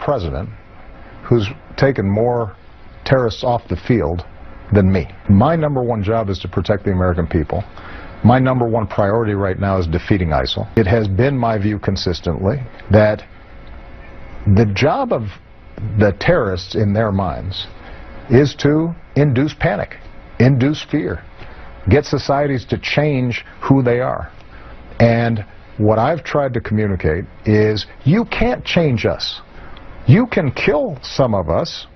president who's taken more terrorists off the field than me. My number one job is to protect the American people. My number one priority right now is defeating ISIL. It has been my view consistently that the job of the terrorists in their minds is to induce panic, induce fear, get societies to change who they are. And what I've tried to communicate is you can't change us. You can kill some of us,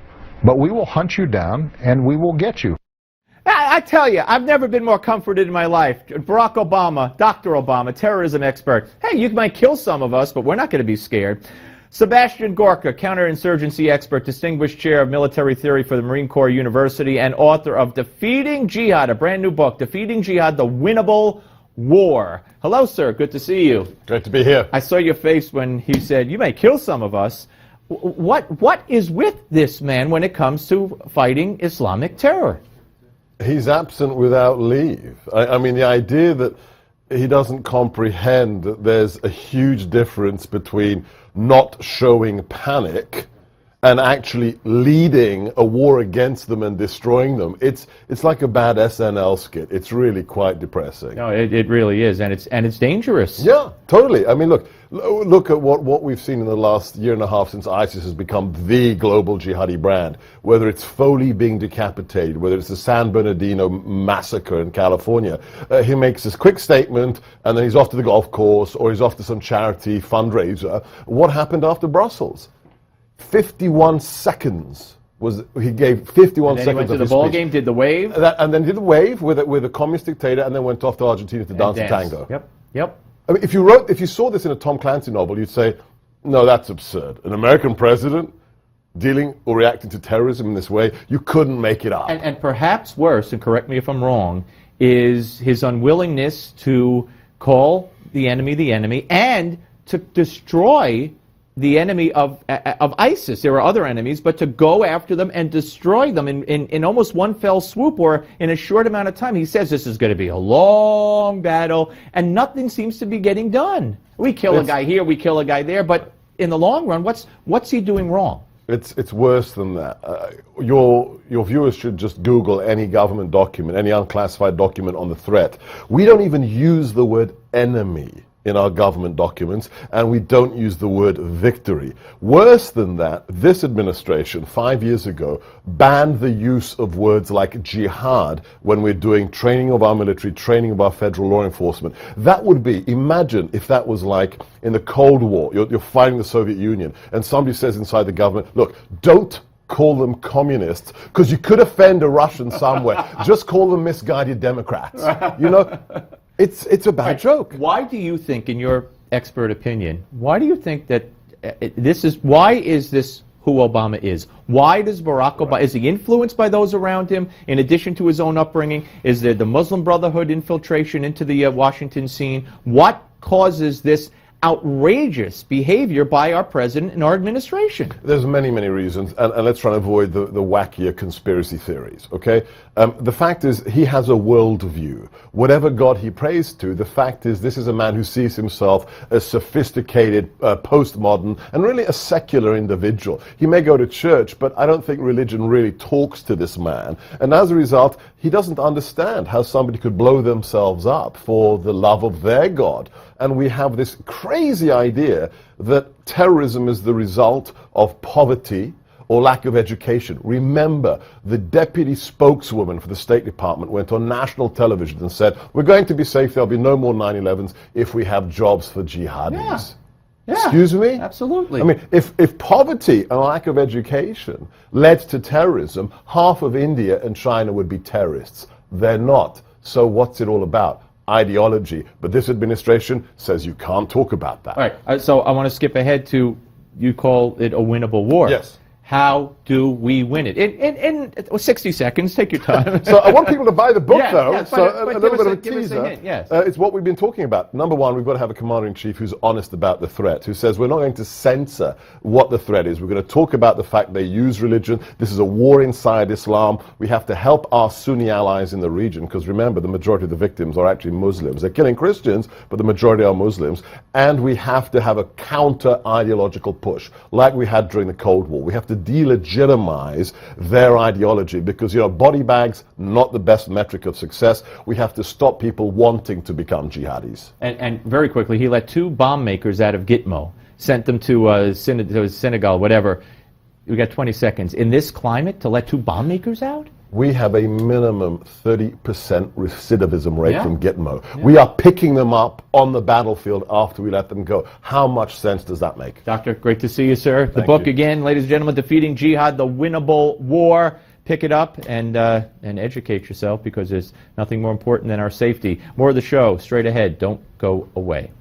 but we will hunt you down and we will get you. I tell you, I've never been more comforted in my life. Barack Obama, Dr. Obama, terrorism expert. Hey, you might kill some of us, but we're not going to be scared. Sebastian Gorka, counterinsurgency expert, distinguished chair of military theory for the Marine Corps University, and author of Defeating Jihad, a brand new book, Defeating Jihad, the Winnable War. Hello, sir. Good to see you. Great to be here. I saw your face when he said, you may kill some of us. What is with this man when it comes to fighting Islamic terror? He's absent without leave. I mean, the idea that he doesn't comprehend that there's a huge difference between not showing panic and actually leading a war against them and destroying them. It's like a bad SNL skit. It's really quite depressing. No, it really is, and it's dangerous. Yeah, totally. I mean, look at what we've seen in the last year and a half since ISIS has become the global jihadi brand. Whether it's Foley being decapitated, whether it's the San Bernardino massacre in California, he makes this quick statement and then he's off to the golf course or he's off to some charity fundraiser. What happened after Brussels? 51 seconds he gave 51 seconds. And then he went to the ball game, did the wave, and then did the wave with a communist dictator, and then went off to Argentina to dance the tango. Yep. I mean, if you saw this in a Tom Clancy novel, you'd say, no, that's absurd. An American president dealing or reacting to terrorism in this way, you couldn't make it up. And perhaps worse, and correct me if I'm wrong, is his unwillingness to call the enemy, and to destroy the enemy of ISIS. There are other enemies, but to go after them and destroy them in almost one fell swoop or in a short amount of time. He says this is going to be a long battle, and nothing seems to be getting done. We kill a guy here, we kill a guy there, but in the long run, what's he doing wrong? It's worse than that. Your viewers should just Google any government document, any unclassified document on the threat. We don't even use the word enemy in our government documents, and we don't use the word victory. Worse than that, this administration 5 years ago banned the use of words like jihad when we're doing training of our military, training of our federal law enforcement. That would be, imagine if that was like in the Cold War, you're fighting the Soviet Union, and somebody says inside the government, look, don't call them communists, because you could offend a Russian somewhere. Just call them misguided Democrats. You know? It's a bad joke. Why do you think, in your expert opinion, why do you think that why is this who Obama is? Why does Barack Obama, is he influenced by those around him in addition to his own upbringing? Is there the Muslim Brotherhood infiltration into the Washington scene? What causes this outrageous behavior by our president and our administration? There's many, many reasons, and let's try and avoid the wackier conspiracy theories, okay? The fact is, he has a worldview. Whatever God he prays to, the fact is, this is a man who sees himself as sophisticated, postmodern, and really a secular individual. He may go to church, but I don't think religion really talks to this man. And as a result, he doesn't understand how somebody could blow themselves up for the love of their God. And we have this crazy idea that terrorism is the result of poverty or lack of education. Remember, the deputy spokeswoman for the State Department went on national television and said, we're going to be safe, there'll be no more 9/11s if we have jobs for jihadis. Yeah. Excuse me? Absolutely. I mean, if poverty and lack of education led to terrorism, half of India and China would be terrorists. They're not. So what's it all about? Ideology. But this administration says you can't talk about that. All right. So I want to skip ahead to, you call it a winnable war. Yes. How do we win it? In 60 seconds, take your time. So I want people to buy the book, though. Yeah, so but a little bit of a give us teaser. a hint, yes. It's what we've been talking about. Number one, we've got to have a commander-in-chief who's honest about the threat, who says we're not going to censor what the threat is. We're going to talk about the fact they use religion. This is a war inside Islam. We have to help our Sunni allies in the region, because remember, the majority of the victims are actually Muslims. They're killing Christians, but the majority are Muslims. And we have to have a counter-ideological push, like we had during the Cold War. We have to delegitimize their ideology, because body bags, not the best metric of success. We have to stop people wanting to become jihadis. And very quickly, he let 2 bomb makers out of Gitmo, sent them to Senegal, whatever. We got 20 seconds. In this climate, to let 2 bomb makers out? We have a minimum 30% recidivism rate Yeah. from Gitmo. Yeah. We are picking them up on the battlefield after we let them go. How much sense does that make? Doctor, great to see you, sir. The Thank book you. again, ladies and gentlemen, Defeating Jihad, The Winnable War. Pick it up and educate yourself, because there's nothing more important than our safety. More of the show straight ahead. Don't go away.